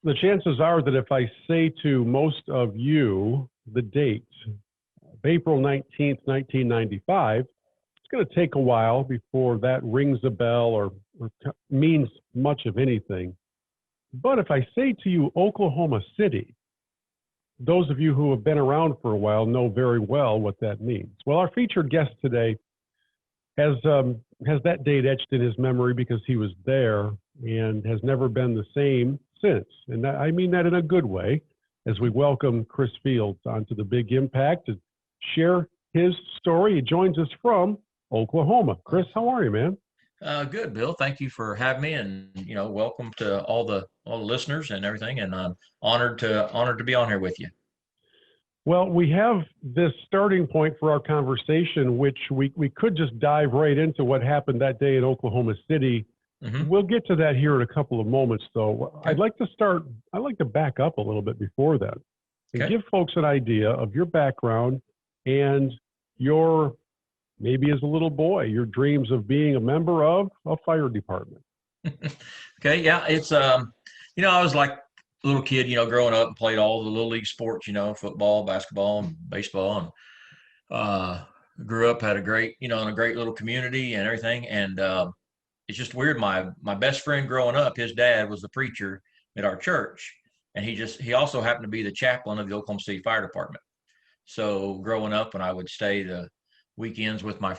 the chances are that if I say to most of you the date, April 19th, 1995, it's going to take a while before that rings a bell or means much of anything. But if I say to you Oklahoma City, those of you who have been around for a while know very well what that means. Well, our featured guest today has that date etched in his memory because he was there and has never been the same since. And I mean that in a good way, as we welcome Chris Fields onto the Big Impact to share his story. He joins us from Oklahoma. Chris, how are you, man? Good, Bill. Thank you for having me, and welcome to all the listeners and everything. And I'm honored to be on here with you. Well, we have this starting point for our conversation, which we could just dive right into what happened that day in Oklahoma City. We'll get to that here in a couple of moments, though. Okay. I'd like to back up a little bit before that and Okay. give folks an idea of your background and your, maybe as a little boy, your dreams of being a member of a fire department. Okay. Yeah. It's I was like a little kid, growing up and played all the little league sports, football, basketball, and baseball, and grew up, had a great, in a great little community and everything. And it's just weird. My best friend growing up, his dad was the preacher at our church, and he also happened to be the chaplain of the Oklahoma City Fire Department. So growing up, when I would stay the weekends with my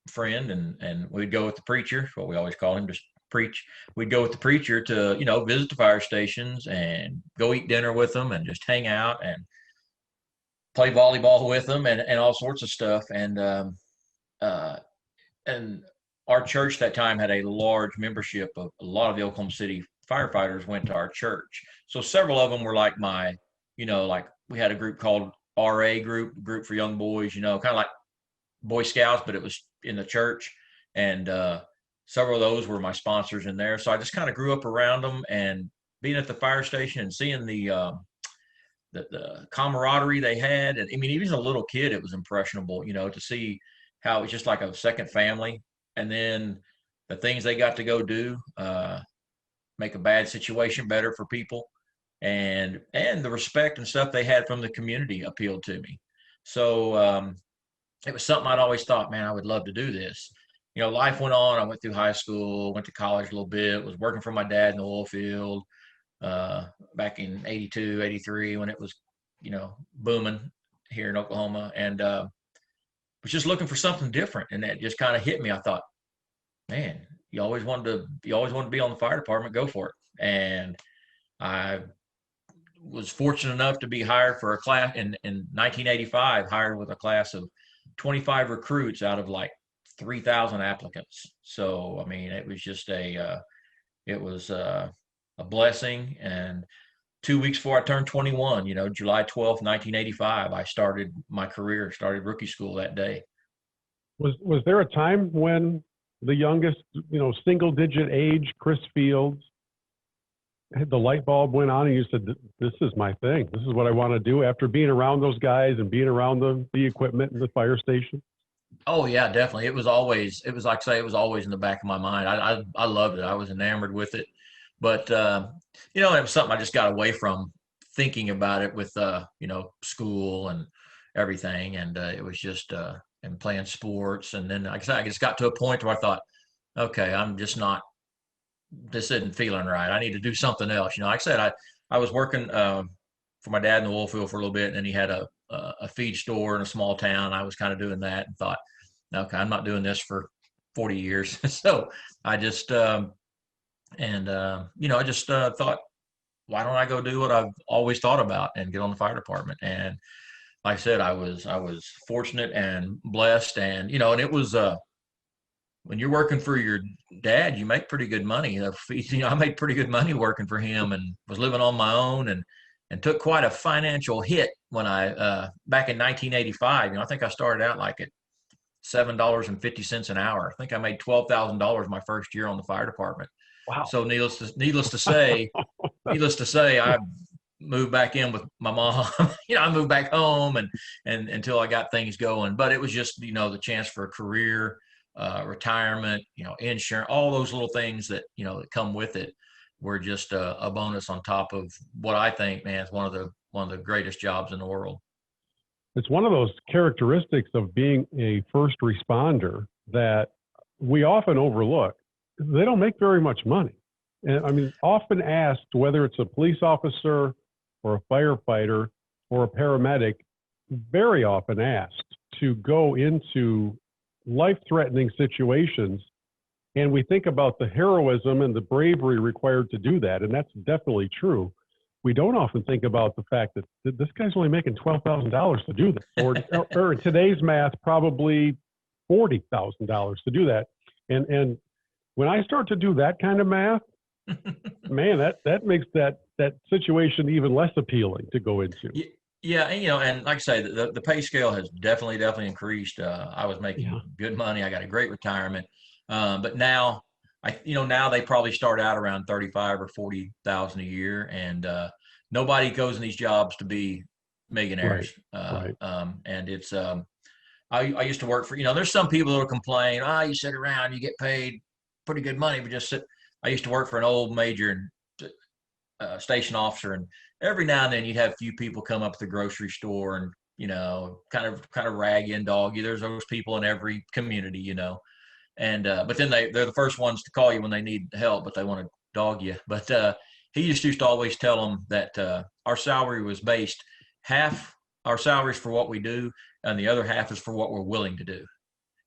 friend, and we'd go with the preacher, what we always call him, just preach. We'd go with the preacher to visit the fire stations and go eat dinner with them and just hang out and play volleyball with them and all sorts of stuff. Uh, and our church that time had a large membership of a lot of the Oklahoma City firefighters went to our church. So several of them were like like we had a group called RA group for young boys, kind of like Boy Scouts, but it was in the church. And several of those were my sponsors in there. So I just kind of grew up around them, and being at the fire station and seeing the camaraderie they had. And I mean, even as a little kid, it was impressionable, to see how it was just like a second family. And then the things they got to go do, make a bad situation better for people, and the respect and stuff they had from the community appealed to me. So it was something I'd always thought, man, I would love to do this. Life went on. I went through high school, went to college a little bit, was working for my dad in the oil field back in 82, 83 when it was, booming here in Oklahoma, and was just looking for something different. And that just kind of hit me. I thought, man, you always wanted to be on the fire department, go for it. And I was fortunate enough to be hired for a class in 1985, hired with a class of 25 recruits out of like 3,000 applicants. So, I mean, it was just it was a blessing. And 2 weeks before I turned 21, July 12th, 1985, I started my career, started rookie school that day. Was there a time when the youngest, single digit age, Chris Fields, the light bulb went on and you said, this is my thing. This is what I want to do after being around those guys and being around the equipment and the fire station? Oh yeah, definitely. It was like I say, it was always in the back of my mind. I loved it. I was enamored with it. But it was something I just got away from thinking about it with school and everything. And it was just and playing sports. And then like I said, I just got to a point where I thought, okay, I'm just not, this isn't feeling right. I need to do something else. Like I said, I was working for my dad in the oil field for a little bit, and then he had a feed store in a small town. I was kind of doing that and thought, okay, I'm not doing this for 40 years. So I just I just thought, why don't I go do what I've always thought about and get on the fire department? And like I said, I was fortunate and blessed, and and it was when you're working for your dad, you make pretty good money. I made pretty good money working for him, and was living on my own, and took quite a financial hit when I back in 1985. I think I started out like at $7.50 an hour. I think I made $12,000 my first year on the fire department. Wow. So needless to say, I moved back in with my mom. I moved back home and until I got things going. But it was just the chance for a career, retirement, insurance, all those little things that that come with it. were just a bonus on top of what I think, man, is one of the greatest jobs in the world. It's one of those characteristics of being a first responder that we often overlook. They don't make very much money. And I mean, often asked whether it's a police officer or a firefighter or a paramedic, very often asked to go into life-threatening situations. And we think about the heroism and the bravery required to do that. And that's definitely true. We don't often think about the fact that this guy's only making $12,000 to do that, or in today's math, probably $40,000 to do that. And when I start to do that kind of math, man, that makes that situation even less appealing to go into. Yeah, and and like I say, the pay scale has definitely increased. I was making good money. I got a great retirement, but now now they probably start out around 35 or 40,000 a year, and nobody goes in these jobs to be millionaires. Right. And it's I used to work for there's some people that will complain, you sit around, you get paid pretty good money, but just sit. I used to work for an old major station officer, and every now and then you'd have a few people come up to the grocery store and kind of rag you and dog you. There's those people in every community, and but then they're the first ones to call you when they need help, but they want to dog you. But he just used to always tell them that our salary was based half our salaries for what we do, and the other half is for what we're willing to do.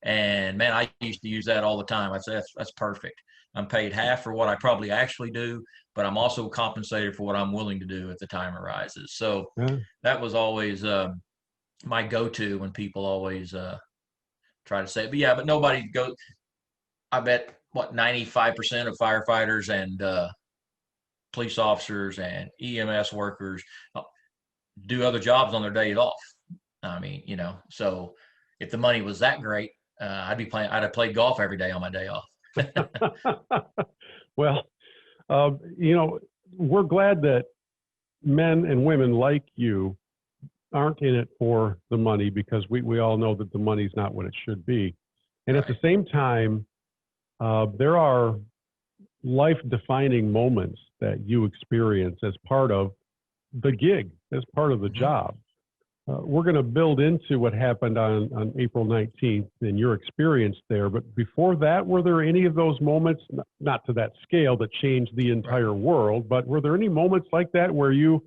And man, I used to use that all the time. I'd say that's perfect. I'm paid half for what I probably actually do, but I'm also compensated for what I'm willing to do if the time arises. So that was always my go-to when people always try to say it. But nobody goes. I bet 95% of firefighters and police officers and EMS workers do other jobs on their days off. I mean, so if the money was that great, I'd have played golf every day on my day off. Well, we're glad that men and women like you aren't in it for the money, because we all know that the money's not what it should be. And at the same time, there are life-defining moments that you experience as part of the gig, as part of the job. We're going to build into what happened on April 19th and your experience there. But before that, were there any of those moments, not to that scale, that changed the entire world, but were there any moments like that where you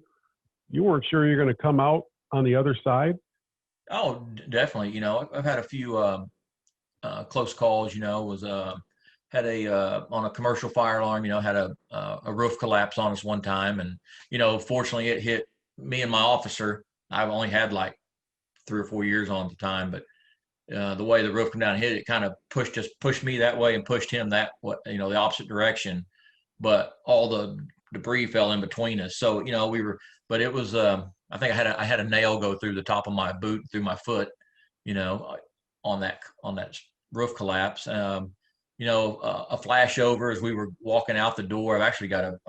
weren't sure you're going to come out on the other side? Oh, definitely. I've had a few close calls. Had on a commercial fire alarm. Had a roof collapse on us one time, and fortunately it hit me and my officer. I've only had like 3 or 4 years on at the time, but the way the roof came down and hit it, kind of pushed me that way and pushed him the opposite direction. But all the debris fell in between us. So but it was I think I had a nail go through the top of my boot, through my foot, on that roof collapse. A flashover as we were walking out the door. I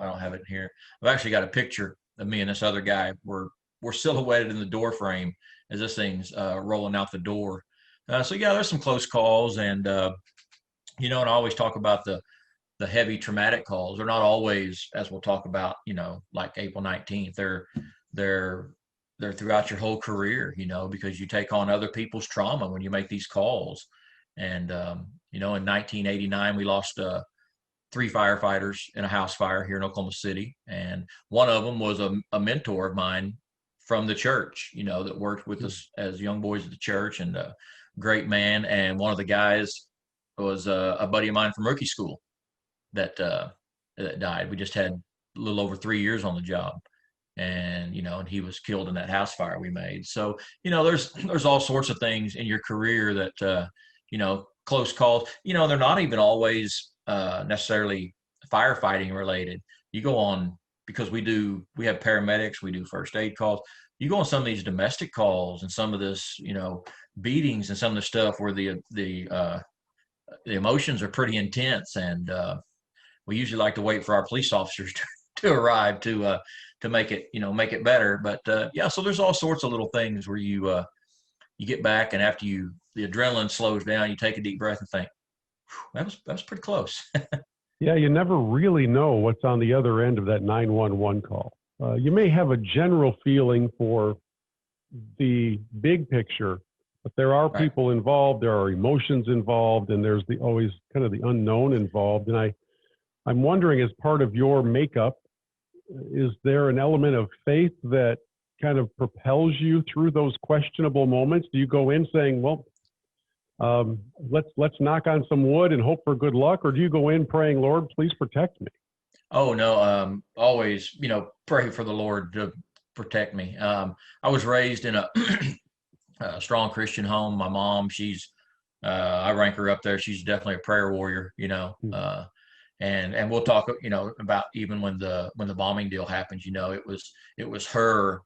don't have it here. I've actually got a picture of me and this other guy. We're silhouetted in the door frame as this thing's rolling out the door. So there's some close calls, and and I always talk about the heavy traumatic calls. They're not always, as we'll talk about, like April 19th. They're throughout your whole career, because you take on other people's trauma when you make these calls. And in 1989, we lost 3 firefighters in a house fire here in Oklahoma City, and one of them was a mentor of mine from the church, that worked with us as young boys at the church, and a great man. And one of the guys was a buddy of mine from rookie school that died. We just had a little over 3 years on the job, and and he was killed in that house fire we made. So there's all sorts of things in your career that close calls. They're not even always necessarily firefighting related. You go on, because we have paramedics, we do first aid calls. You go on some of these domestic calls and some of this, beatings and some of the stuff where the emotions are pretty intense, and we usually like to wait for our police officers to arrive to make it better. But so there's all sorts of little things where you get back, and after the adrenaline slows down, you take a deep breath and think, that was pretty close. Yeah, you never really know what's on the other end of that 911 call. You may have a general feeling for the big picture, but there are Right. people involved, there are emotions involved, and there's the always kind of the unknown involved. And I'm wondering, as part of your makeup, is there an element of faith that kind of propels you through those questionable moments? Do you go in saying, well, let's knock on some wood and hope for good luck, or do you go in praying, Lord, please protect me? Oh no, always, pray for the Lord to protect me. I was raised in a strong Christian home. My mom, I rank her up there. She's definitely a prayer warrior, Mhm. and we'll talk, about even when the bombing deal happened, it was her.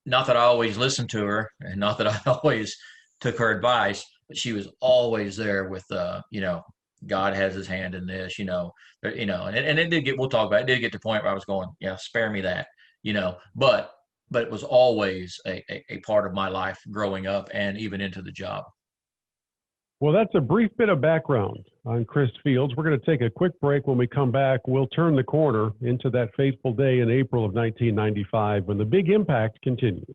Not that I always listened to her, and not that I always took her advice, but she was always there with, God has His hand in this, and it did get. We'll talk about it. It did get to the point where I was going, yeah, spare me that, but it was always a part of my life growing up and even into the job. Well, that's a brief bit of background on Chris Fields. We're going to take a quick break. When we come back, we'll turn the corner into that fateful day in April of 1995 when the big impact continues.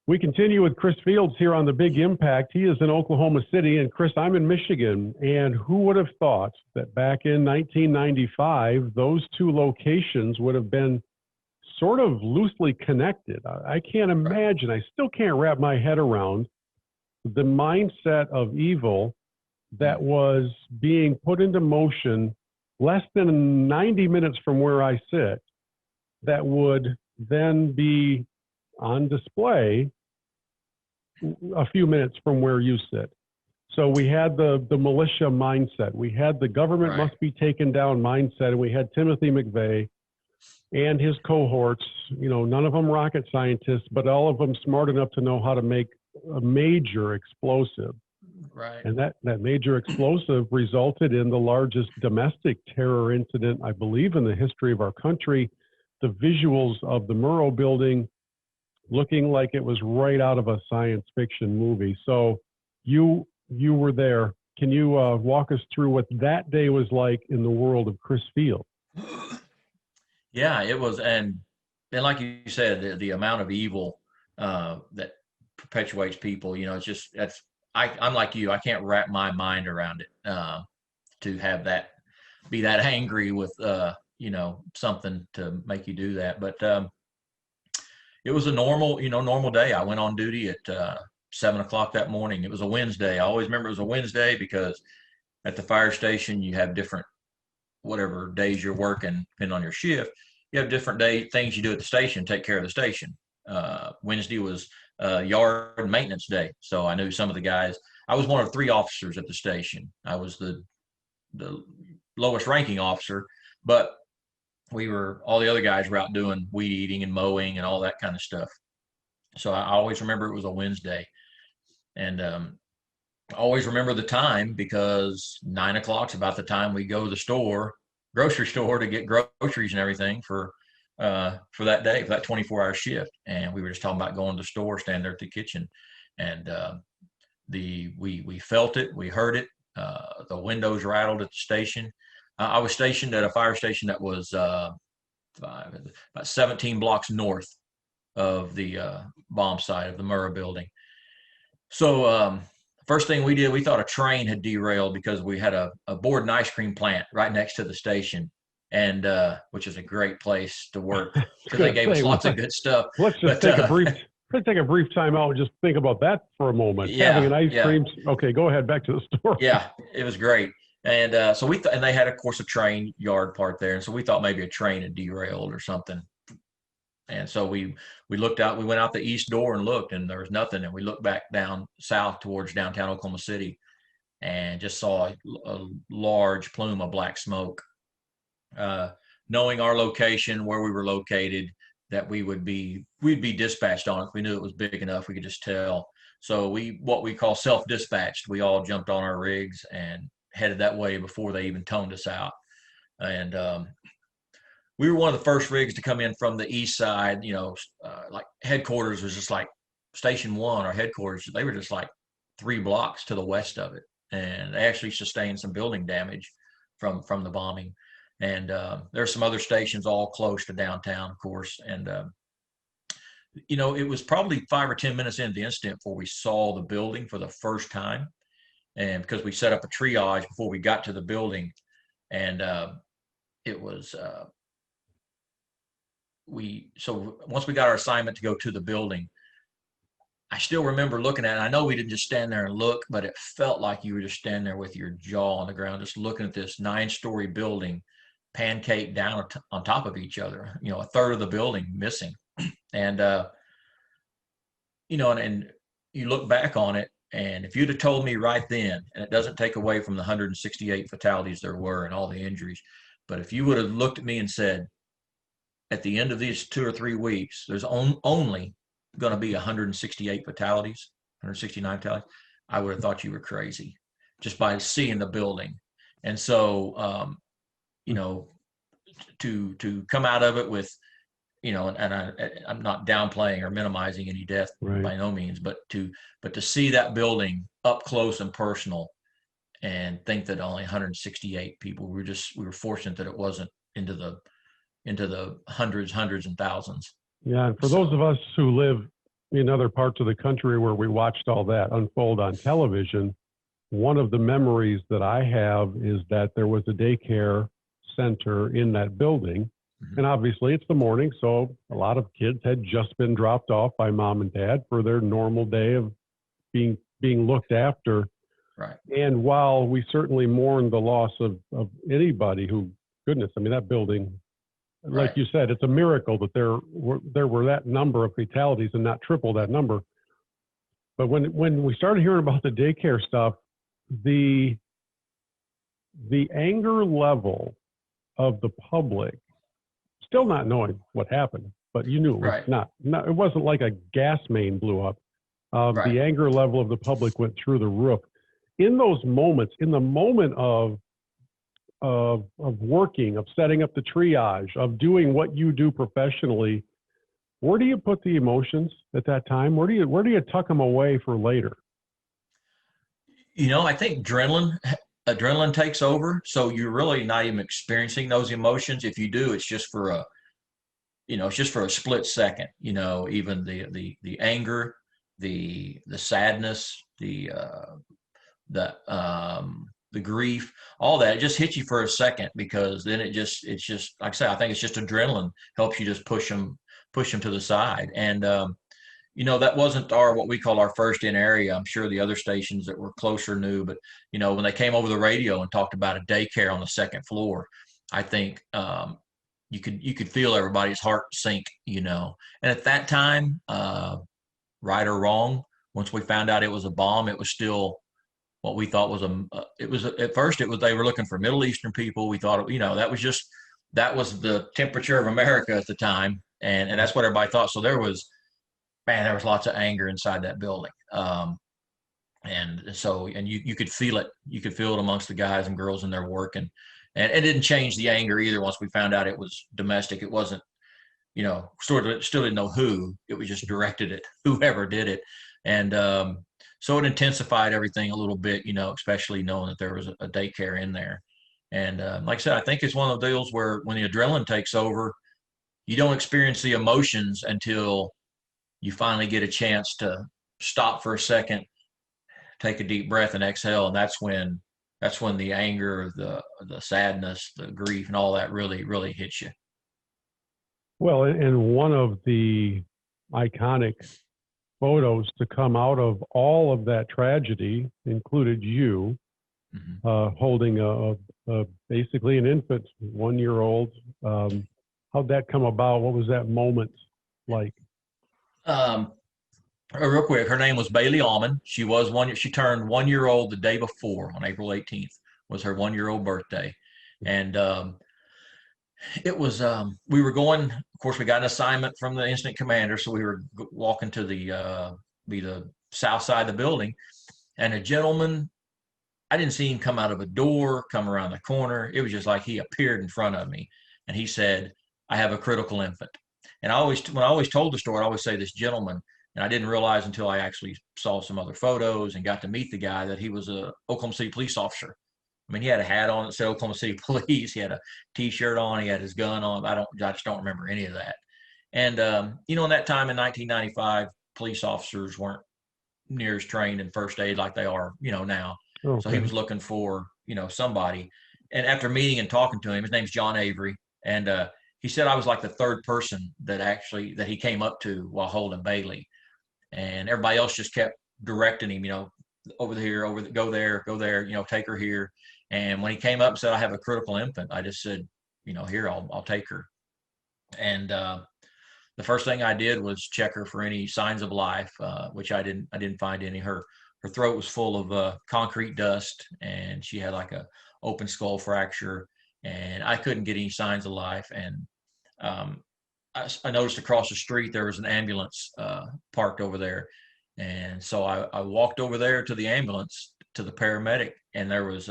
We continue with Chris Fields here on the Big Impact. He is in Oklahoma City, and Chris, I'm in Michigan. And who would have thought that back in 1995, those two locations would have been sort of loosely connected? I can't Right. imagine. I still can't wrap my head around the mindset of evil that Mm. was being put into motion less than 90 minutes from where I sit, that would then be on display a few minutes from where you sit. So we had the militia mindset, we had the government Right. must be taken down mindset, and we had Timothy McVeigh and his cohorts. None of them rocket scientists, but all of them smart enough to know how to make a major explosive. Right. And that major explosive resulted in the largest domestic terror incident, I believe, in the history of our country. The visuals of the Murrow building looking like it was right out of a science fiction movie. So you were there. Can you walk us through what that day was like in the world of Chris Field? Yeah, it was, and like you said, the amount of evil that perpetuates people, it's just I'm like you, I can't wrap my mind around it, to have that be that angry with something to make you do that. But it was a normal day. I went on duty at 7 o'clock that morning. It was a Wednesday. I always remember it was a Wednesday because at the fire station you have different, whatever days you're working, depending on your shift, you have different things you do at the station, take care of the station. Wednesday was yard maintenance day. So I knew some of the guys. I was one of three officers at the station. I was the lowest ranking officer, but all the other guys were out doing weed eating and mowing and all that kind of stuff. So I always remember it was a Wednesday. And I always remember the time because 9 o'clock is about the time we go to the grocery store, to get groceries and everything for that day, for that 24-hour shift. And we were just talking about going to the store, standing there at the kitchen, and we felt it, we heard it. The windows rattled at the station. I was stationed at a fire station that was about 17 blocks north of the bomb site of the Murrah building. So first thing we did, we thought a train had derailed because we had a board and ice cream plant right next to the station, and which is a great place to work I was because they going to gave say, us lots of good stuff. let's just But take a brief time out and just think about that for a moment. Having an yeah, ice yeah, cream. Okay, go ahead. Back to the story. yeah, it was great. And so and they had, of course, a train yard part there, and so we thought maybe a train had derailed or something. And so we looked out, we went out the east door and looked, and there was nothing. And we looked back down south towards downtown Oklahoma City and just saw a large plume of black smoke. Uh, Knowing our location, where we were located, that we'd be dispatched on it. We knew it was big enough. We could just tell. So what we call self-dispatched. We all jumped on our rigs and headed that way before they even toned us out. And we were one of the first rigs to come in from the east side. Like headquarters was just like Station One, our headquarters. They were just like 3 blocks to the west of it, and they actually sustained some building damage from the bombing. And there's some other stations all close to downtown, of course. And it was probably 5 or 10 minutes into the incident before we saw the building for the first time, and because we set up a triage before we got to the building, and it was so once we got our assignment to go to the building, I still remember looking at it. I know we didn't just stand there and look, but it felt like you were just standing there with your jaw on the ground, just looking at this 9-story building pancaked down on top of each other, a third of the building missing. And, and you look back on it, and if you'd have told me right then, and it doesn't take away from the 168 fatalities there were and all the injuries, but if you would have looked at me and said, at the end of these 2 or 3 weeks, there's only going to be 168 fatalities, 169 fatalities, I would have thought you were crazy just by seeing the building. And so, to come out of it with, I'm not downplaying or minimizing any death by no means, but to see that building up close and personal and think that only 168 people, we were fortunate that it wasn't into the hundreds and thousands. Yeah, and for those of us who live in other parts of the country where we watched all that unfold on television, one of the memories that I have is that there was a daycare center in that building. Mm-hmm. And obviously it's the morning, so a lot of kids had just been dropped off by mom and dad for their normal day of being looked after. Right. And while we certainly mourn the loss of anybody who, goodness, I mean, that building, like you said, it's a miracle that there were that number of fatalities and not triple that number. But when we started hearing about the daycare stuff, the anger level of the public, still not knowing what happened, but you knew it was not, it wasn't like a gas main blew up. The anger level of the public went through the roof. In those moments, in the moment of working, of setting up the triage, of doing what you do professionally, where do you put the emotions at that time? Where do you tuck them away for later? I think adrenaline takes over, so you're really not even experiencing those emotions. If you do, it's just for a split second. Even the anger, the sadness, the grief, all that, it just hits you for a second, because then it's just like I say, I think it's just adrenaline helps you just push them to the side. And that wasn't what we call our first in area. I'm sure the other stations that were closer knew, but when they came over the radio and talked about a daycare on the second floor, I think you could feel everybody's heart sink. And at that time, right or wrong, once we found out it was a bomb, it was still what we thought was at first they were looking for Middle Eastern people. We thought, that was the temperature of America at the time. And that's what everybody thought. So there was lots of anger inside that building. And you could feel it. You could feel it amongst the guys and girls in their work. And it didn't change the anger either. Once we found out it was domestic, it wasn't, sort of still didn't know who, it was just directed at whoever did it. And, so it intensified everything a little bit, especially knowing that there was a daycare in there. And like I said, I think it's one of those deals where when the adrenaline takes over, you don't experience the emotions until you finally get a chance to stop for a second, take a deep breath and exhale. And that's when the anger, the sadness, the grief, and all that really, really hits you. Well, and one of the iconic photos to come out of all of that tragedy included you holding basically an infant, 1-year-old. How'd that come about? What was that moment like? Real quick, her name was Bailey Allman. She turned 1 year old the day before, on April 18th was her 1-year-old birthday. And it was, we were going, of course, we got an assignment from the incident commander. So we were walking to the south side of the building, and a gentleman, I didn't see him come out of a door, come around the corner. It was just like he appeared in front of me, and he said, "I have a critical infant." And when I always told the story, I always say this gentleman, and I didn't realize until I actually saw some other photos and got to meet the guy that he was a Oklahoma City police officer I mean, he had a hat on that said Oklahoma City Police. He had a T-shirt on. He had his gun on. I just don't remember any of that. And you know, in that time in 1995, police officers weren't near as trained in first aid like they are, you know, now. So he Okay. was looking for, you know, somebody. And after meeting and talking to him, his name's John Avery, and he said I was like the third person that he came up to while holding Bailey, and everybody else just kept directing him, you know, over here, go there, you know, take her here. And when he came up and said I have a critical infant, I just said, you know, here, I'll take her. And the first thing I did was check her for any signs of life, which I didn't find any. Her throat was full of concrete dust, and she had like a open skull fracture, and I couldn't get any signs of life. And um, I noticed across the street there was an ambulance parked over there, and so I walked over there to the ambulance, to the paramedic, and there was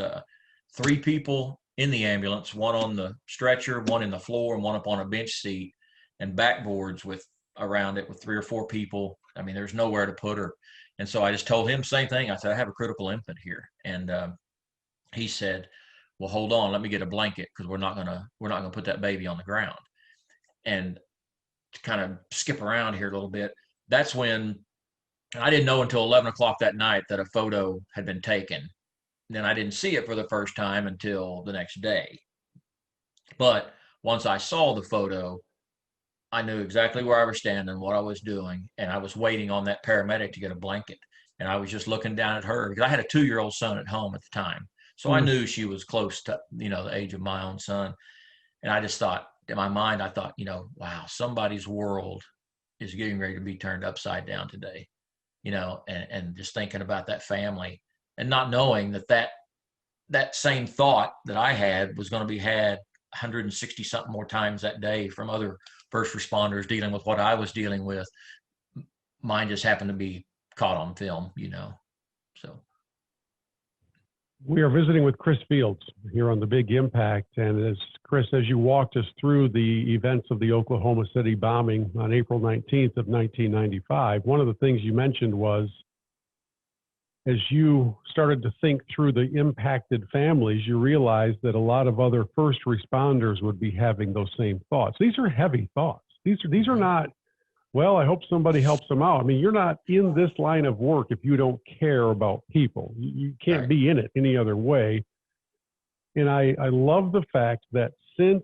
three people in the ambulance, one on the stretcher, one in the floor, and one up on a bench seat, and backboards with around it with three or four people. I mean, there's nowhere to put her. And so I just told him the same thing. I said, I have a critical infant here. And he said, well, hold on, let me get a blanket, because we're not gonna put that baby on the ground. And to kind of skip around here a little bit, that's when I didn't know until 11 o'clock that night that a photo had been taken. Then I didn't see it for the first time until the next day. But once I saw the photo, I knew exactly where I was standing, what I was doing, and I was waiting on that paramedic to get a blanket. And I was just looking down at her because I had a 2-year-old son at home at the time. So I Mm. knew she was close to, you know, the age of my own son. And I just thought, in my mind, I thought, you know, wow, somebody's world is getting ready to be turned upside down today, you know, and just thinking about that family and not knowing that same thought that I had was going to be had 160 something more times that day from other first responders dealing with what I was dealing with. Mine just happened to be caught on film, you know. So We are visiting with Chris Fields here on The Big Impact. And as Chris, as you walked us through the events of the Oklahoma City bombing on April 19th of 1995, one of the things you mentioned was, as you started to think through the impacted families, you realized that a lot of other first responders would be having those same thoughts. These are heavy thoughts. These are not, well, I hope somebody helps them out. I mean, you're not in this line of work if you don't care about people. You can't right. be in it any other way. And I love the fact that since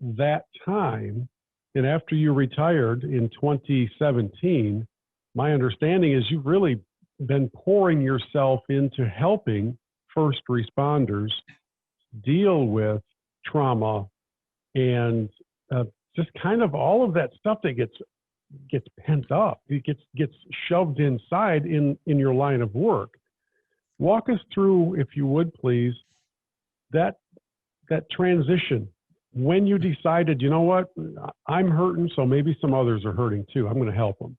that time, and after you retired in 2017, my understanding is you've really been pouring yourself into helping first responders deal with trauma and just kind of all of that stuff that gets pent up. It gets shoved inside in your line of work. Walk us through, if you would please, that transition when you decided, you know what, I'm hurting, so maybe some others are hurting too. I'm going to help them.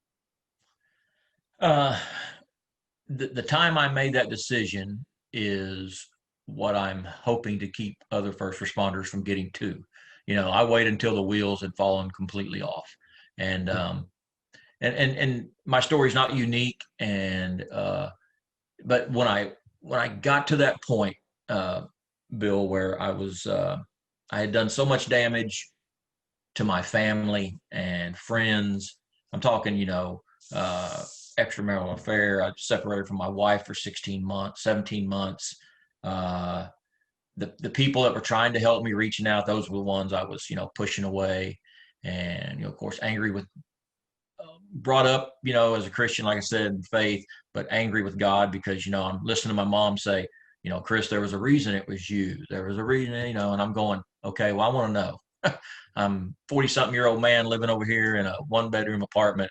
The time I made that decision is what I'm hoping to keep other first responders from getting to. You know, I waited until the wheels had fallen completely off, and and my story's not unique. And but when I got to that point, Bill, where I had done so much damage to my family and friends. I'm talking, you know, extramarital affair. I separated from my wife for 16 months, 17 months. Uh, the people that were trying to help me, reaching out, those were the ones I was, you know, pushing away. And, you know, of course, angry with, brought up, you know, as a Christian, like I said, in faith, but angry with God because, you know, I'm listening to my mom say, you know, Chris, there was a reason it was you. There was a reason, you know, and I'm going, okay, well, I want to know. I'm 40-something-year-old man living over here in a one-bedroom apartment,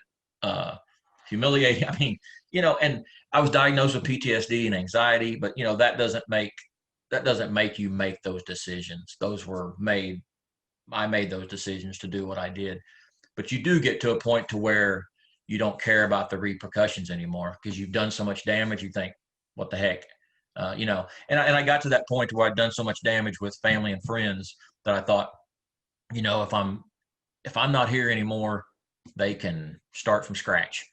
humiliating. I mean, you know, and I was diagnosed with PTSD and anxiety, but you know, that doesn't make you make those decisions. Those were made. I made those decisions to do what I did. But you do get to a point to where you don't care about the repercussions anymore because you've done so much damage. You think, what the heck, you know? And I got to that point where I'd done so much damage with family and friends that I thought, you know, if I'm not here anymore, they can start from scratch.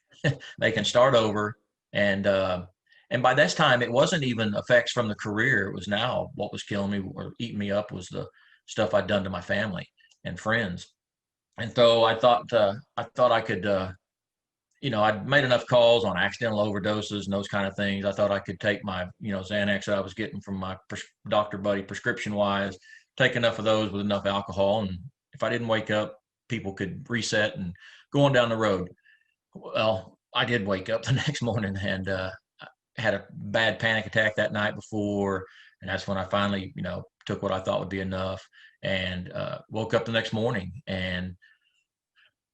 They can start over. And And by this time, it wasn't even effects from the career. It was now what was killing me or eating me up was the stuff I'd done to my family and friends. And so I thought I could, I'd made enough calls on accidental overdoses and those kind of things. I thought I could take my, Xanax that I was getting from my doctor buddy prescription wise, take enough of those with enough alcohol. And if I didn't wake up, people could reset and go on down the road. Well, I did wake up the next morning and had a bad panic attack that night before. And that's when I finally, took what I thought would be enough and woke up the next morning. And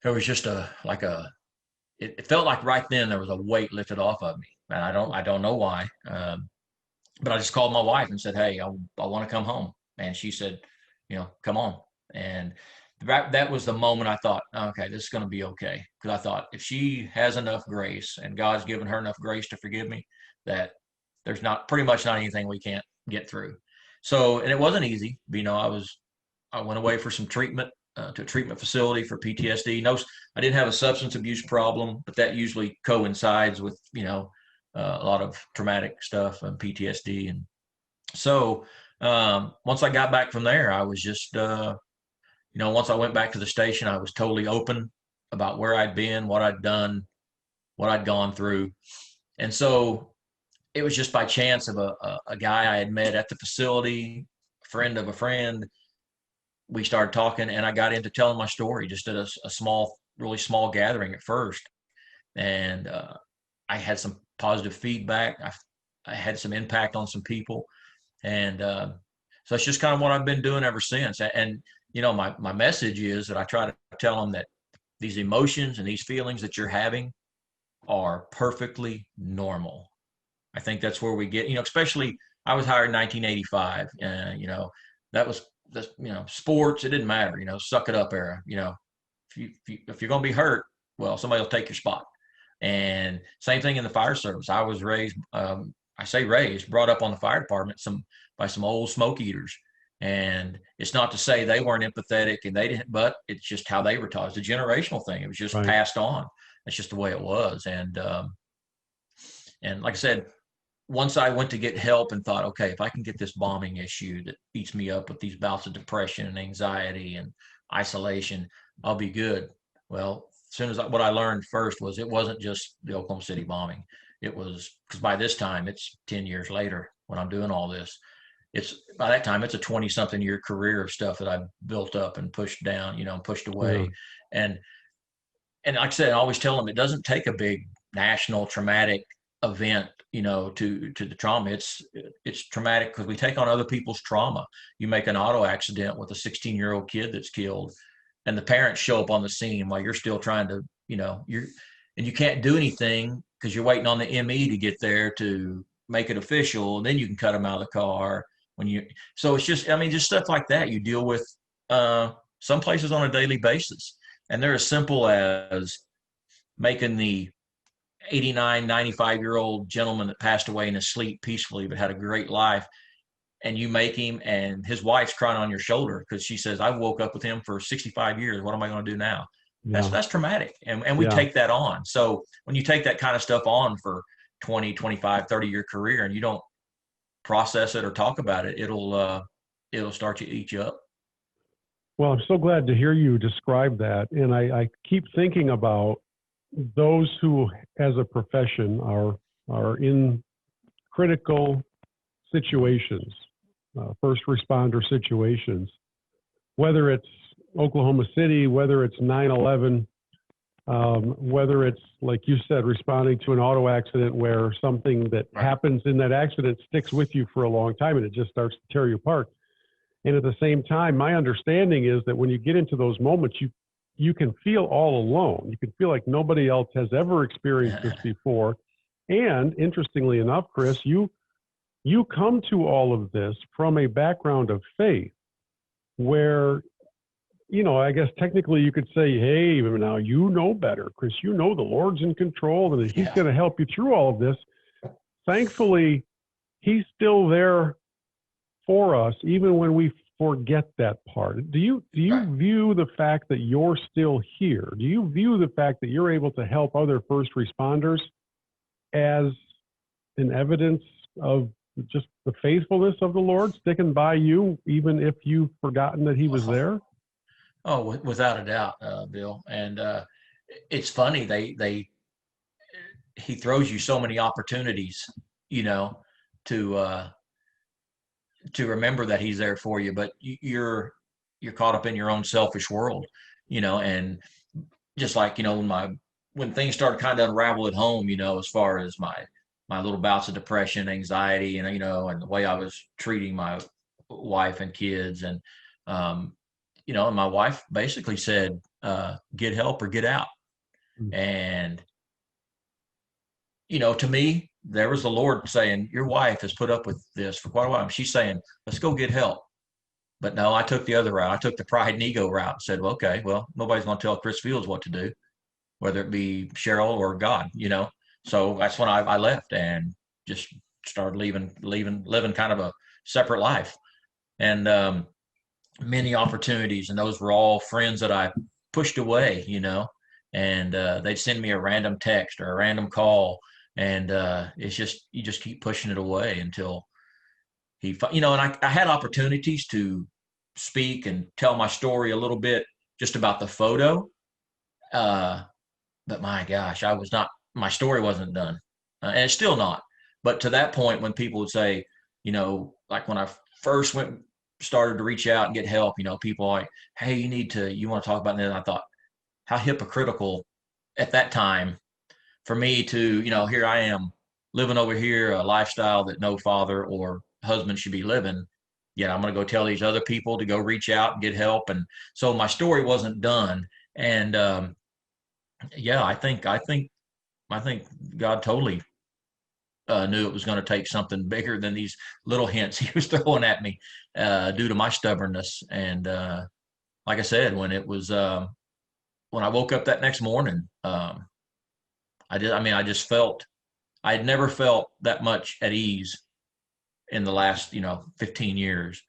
it was just it felt like right then there was a weight lifted off of me. And I don't know why. But I just called my wife and said, "Hey, I want to come home." And she said, "Come on." And that was the moment I thought, okay, this is going to be okay. Because I thought if she has enough grace and God's given her enough grace to forgive me, that there's pretty much not anything we can't get through. So, and it wasn't easy. I went away for some treatment to a treatment facility for PTSD. No, I didn't have a substance abuse problem, but that usually coincides with, a lot of traumatic stuff and PTSD. And so once I got back from there, I was just, once I went back to the station, I was totally open about where I'd been, what I'd done, what I'd gone through. And so it was just by chance of a guy I had met at the facility, a friend of a friend. We started talking and I got into telling my story just at a small, really small gathering at first. And I had some positive feedback. I had some impact on some people. And so it's just kind of what I've been doing ever since. And, my message is that I try to tell them that these emotions and these feelings that you're having are perfectly normal. I think that's where we get, especially I was hired in 1985. That was, sports, it didn't matter, suck it up era. If you're going to be hurt, well, somebody will take your spot. And same thing in the fire service. I was brought up on the fire department by some old smoke eaters. And it's not to say they weren't empathetic and they didn't, but it's just how they were taught. It's a generational thing. It was just passed on. That's just the way it was. And like I said, once I went to get help and thought, okay, if I can get this bombing issue that eats me up with these bouts of depression and anxiety and isolation, I'll be good. Well, as soon as what I learned first was it wasn't just the Oklahoma City bombing. It was because by this time it's 10 years later when I'm doing all this. By that time it's a 20-something year career of stuff that I've built up and pushed down, pushed away. Yeah. And like I said, I always tell them it doesn't take a big national traumatic event, to the trauma. It's traumatic because we take on other people's trauma. You make an auto accident with a 16-year-old kid that's killed, and the parents show up on the scene while you're still trying to, and you can't do anything because you're waiting on the ME to get there to make it official, and then you can cut them out of the car so it's just, just stuff like that you deal with some places on a daily basis. And they're as simple as making the 89, 95-year-old gentleman that passed away in his sleep peacefully but had a great life, and you make him, and his wife's crying on your shoulder because she says, "I woke up with him for 65 years. What am I going to do now?" Yeah. That's traumatic. And we take that on. So when you take that kind of stuff on for 20, 25, 30-year career and you don't process it or talk about it, it'll start to eat you up. Well, I'm so glad to hear you describe that. And I keep thinking about those who, as a profession, are in critical situations, first responder situations, whether it's Oklahoma City, whether it's 9/11, whether it's, like you said, responding to an auto accident where something that happens in that accident sticks with you for a long time and it just starts to tear you apart. And at the same time, my understanding is that when you get into those moments, you can feel all alone. You can feel like nobody else has ever experienced this before. And interestingly enough, Chris, you come to all of this from a background of faith where, I guess technically you could say, hey, now you know better, Chris. You know the Lord's in control and he's going to help you through all of this. Thankfully, he's still there for us, even when we forget that part. Do you view the fact that you're still here? Do you view the fact that you're able to help other first responders as an evidence of just the faithfulness of the Lord sticking by you, even if you've forgotten that he was there? Oh, without a doubt, Bill. And it's funny, he throws you so many opportunities, you know, to remember that he's there for you, but you're caught up in your own selfish world, and just like, when things started kind of unravel at home, as far as my little bouts of depression, anxiety, and and the way I was treating my wife and kids, and and my wife basically said, get help or get out. Mm. And to me, there was the Lord saying, your wife has put up with this for quite a while. And she's saying, let's go get help. But no, I took the other route. I took the pride and ego route and said, well, okay, well, nobody's going to tell Chris Fields what to do, whether it be Cheryl or God. So that's when I left and just started living kind of a separate life. And many opportunities, and those were all friends that I pushed away. And they'd send me a random text or a random call, and it's just, you just keep pushing it away until and I had opportunities to speak and tell my story a little bit just about the photo, but my gosh, my story wasn't done, and it's still not. But to that point, when people would say, like when I first started to reach out and get help, people like, hey, you want to talk about that? And I thought, how hypocritical at that time for me to, here I am living over here, a lifestyle that no father or husband should be living. Yeah, I'm going to go tell these other people to go reach out and get help. And so my story wasn't done. And yeah, I think God totally knew it was going to take something bigger than these little hints he was throwing at me due to my stubbornness. And like I said, when I woke up that next morning, I just felt, I had never felt that much at ease in the last, 15 years,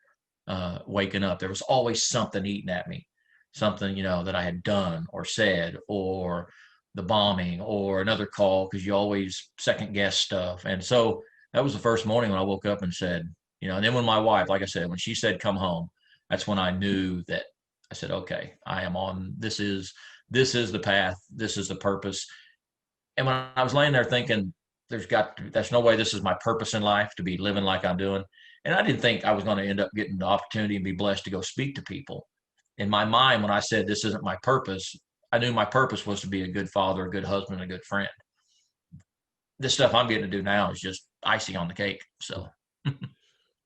waking up. There was always something eating at me, something, that I had done or said, or the bombing or another call, because you always second guess stuff. And so that was the first morning when I woke up and said, and then when my wife, like I said, when she said, come home, that's when I knew that I said, okay, I am on, this is the path. This is the purpose. And when I was laying there thinking, there's no way this is my purpose in life, to be living like I'm doing. And I didn't think I was going to end up getting the opportunity and be blessed to go speak to people. In my mind, when I said this isn't my purpose, I knew my purpose was to be a good father, a good husband, a good friend. This stuff I'm getting to do now is just icing on the cake. So,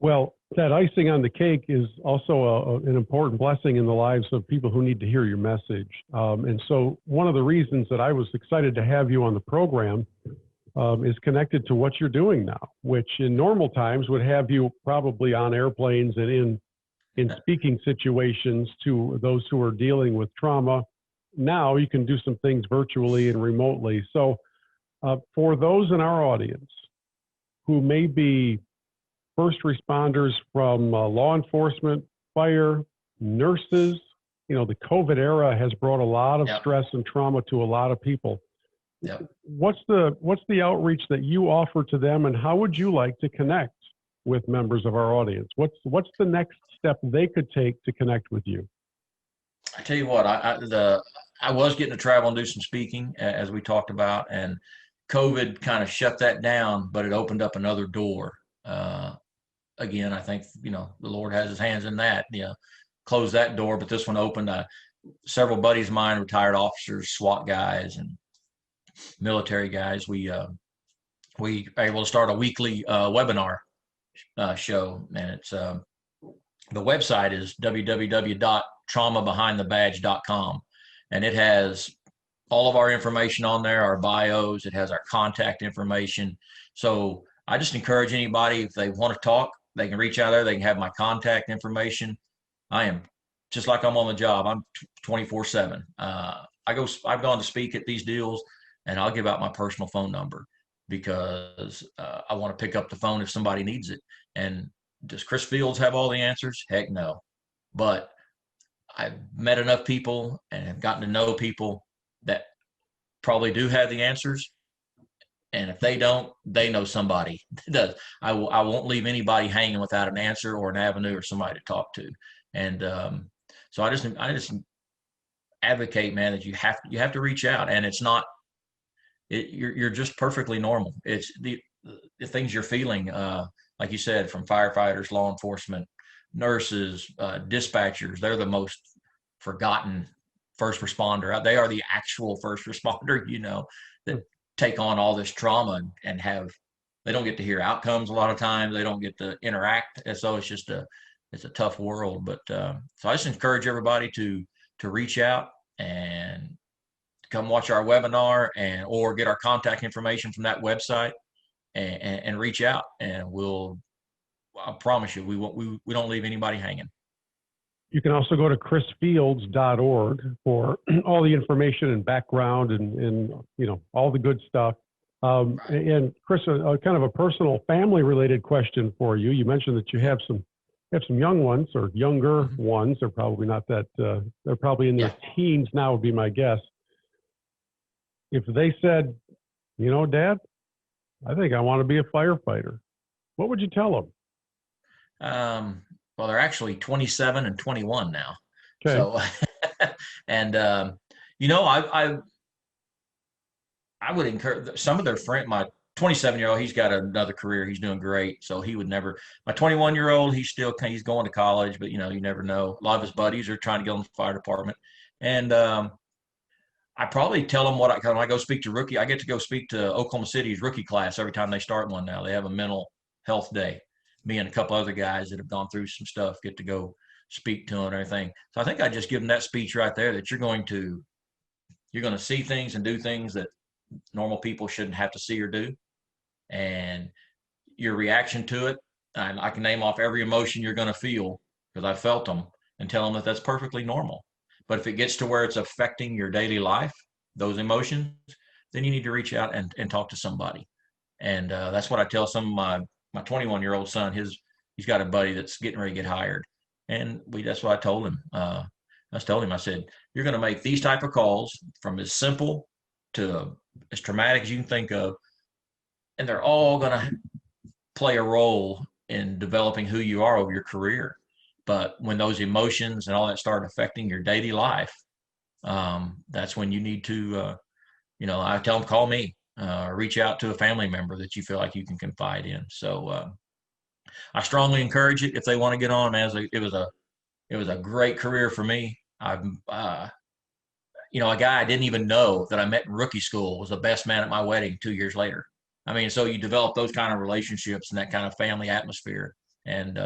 Well, that icing on the cake is also an important blessing in the lives of people who need to hear your message. And so one of the reasons that I was excited to have you on the program is connected to what you're doing now, which in normal times would have you probably on airplanes and in speaking situations to those who are dealing with trauma. Now you can do some things virtually and remotely. So for those in our audience who may be first responders from law enforcement, fire, nurses, the COVID era has brought a lot of stress and trauma to a lot of people. Yep. What's the outreach that you offer to them, and how would you like to connect with members of our audience? What's the next step they could take to connect with you? I tell you what, I was getting to travel and do some speaking, as we talked about, and COVID kind of shut that down, but it opened up another door. Again, I think, the Lord has his hands in that, closed that door, but this one opened. Several buddies of mine, retired officers, SWAT guys, and military guys, we are able to start a weekly webinar show, and it's the website is www.traumabehindthebadge.com, and it has all of our information on there, our bios. It has our contact information. So I just encourage anybody, if they want to talk, they can reach out there. They can have my contact information. I am just like I'm on the job. I'm 24/7. I've gone to speak at these deals, and I'll give out my personal phone number because I want to pick up the phone if somebody needs it. And does Chris Fields have all the answers? Heck no. But I've met enough people and have gotten to know people that probably do have the answers. And if they don't, they know somebody that does. I won't leave anybody hanging without an answer or an avenue or somebody to talk to. And so I just advocate, man, that you have to reach out, and it's not you're just perfectly normal. It's the things you're feeling, like you said, from firefighters, law enforcement, nurses, dispatchers. They're the most forgotten first responder. They are the actual first responder, that take on all this trauma and they don't get to hear outcomes a lot of times. They don't get to interact. And so it's a tough world. But so I just encourage everybody to reach out and come watch our webinar or get our contact information from that website and reach out, and I promise you, we don't leave anybody hanging. You can also go to chrisfields.org for all the information and background and all the good stuff. And Chris, kind of a personal family related question for you. You mentioned that you have some young ones or younger ones. They're probably not that, they're probably in their teens now would be my guess. If they said, Dad, I think I want to be a firefighter, what would you tell them? Well, they're actually 27 and 21 now. Okay. So, and, I would encourage some of their friends. My 27-year-old, he's got another career. He's doing great. So he would never, my 21-year-old, he's going to college, but you never know. A lot of his buddies are trying to get on the fire department. And, I probably tell them when I go speak to rookie, I get to go speak to Oklahoma City's rookie class every time they start one now. They have a mental health day. Me and a couple other guys that have gone through some stuff get to go speak to them and everything. So I think I just give them that speech right there, that you're going to see things and do things that normal people shouldn't have to see or do. And your reaction to it, and I can name off every emotion you're going to feel because I felt them, and tell them that that's perfectly normal. But if it gets to where it's affecting your daily life, those emotions, then you need to reach out and talk to somebody. And that's what I tell some of my 21-year-old son. He's got a buddy that's getting ready to get hired. And that's what I told him. I said, you're going to make these type of calls from as simple to as traumatic as you can think of. And they're all going to play a role in developing who you are over your career. But when those emotions and all that start affecting your daily life, that's when you need to, I tell them, call me, reach out to a family member that you feel like you can confide in. So I strongly encourage it if they want to get on. It was a great career for me. A guy I didn't even know that I met in rookie school was the best man at my wedding 2 years later. I mean, so you develop those kind of relationships and that kind of family atmosphere. And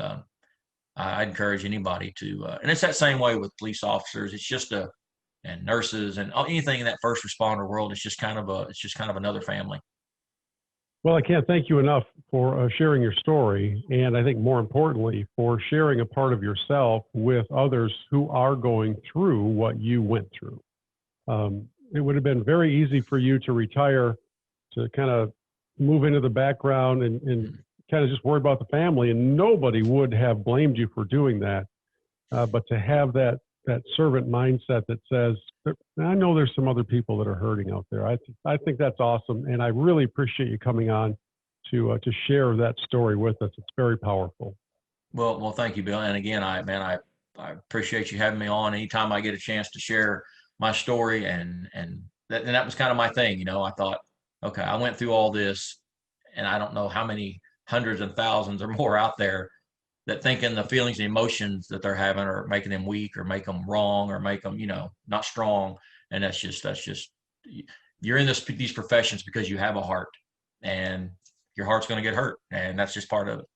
I encourage anybody to, and it's that same way with police officers. It's just and nurses and anything in that first responder world. It's just kind of another family. Well, I can't thank you enough for sharing your story. And I think more importantly, for sharing a part of yourself with others who are going through what you went through. It would have been very easy for you to retire, to kind of move into the background and kind of just worry about the family, and nobody would have blamed you for doing that. But to have that servant mindset that says, I know there's some other people that are hurting out there. I think that's awesome. And I really appreciate you coming on to share that story with us. It's very powerful. Well, thank you, Bill. And again, I appreciate you having me on. Anytime I get a chance to share my story, and that was kind of my thing. I thought, okay, I went through all this, and I don't know how many hundreds and thousands or more out there that thinking the feelings and emotions that they're having are making them weak or make them wrong or make them, not strong. And that's just, you're in these professions because you have a heart, and your heart's going to get hurt. And that's just part of it.